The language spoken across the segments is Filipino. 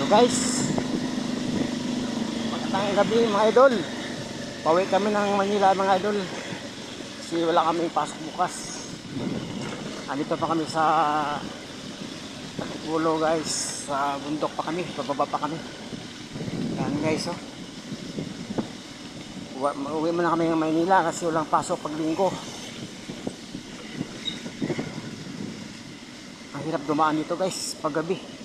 Guys, magandang gabi mga idol. Pauwi kami ng Manila mga idol kasi wala kaming pasok bukas. Andito pa kami sa Pulo guys, sa bundok pa kami, bababa pa kami. Yan guys, oh. Uwi muna kami ng Manila kasi walang pasok pag linggo. Ang hirap dumaan dito guys pag gabi.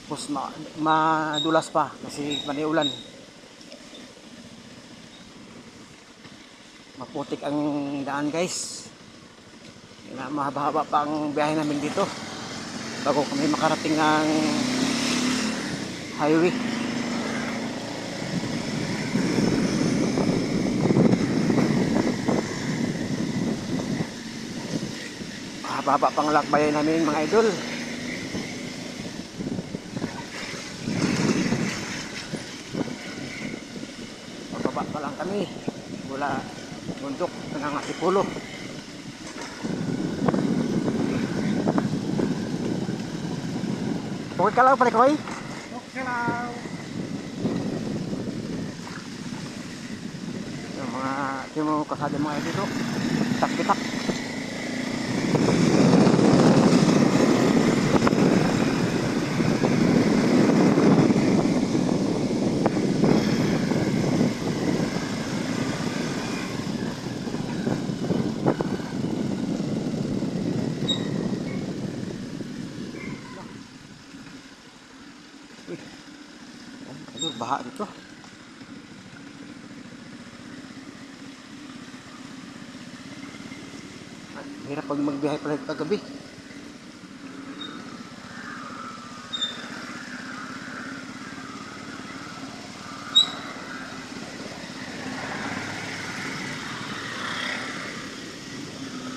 Tapos madulas pa kasi maniulan. Maputik ang daan guys. Mahaba-haba pa ang biyahe namin dito bago kami makarating ng highway. Mahaba-haba pang lakbayan namin mga idol. Pababa pa lang kami mula bundok ng Antipolo. Okay ka lang pare ko ay? Okay lang. Yung mga kasada mga dito. Tak-tak. Aduh, baha dito. Hirap pag magbiyahe pala pag gabi.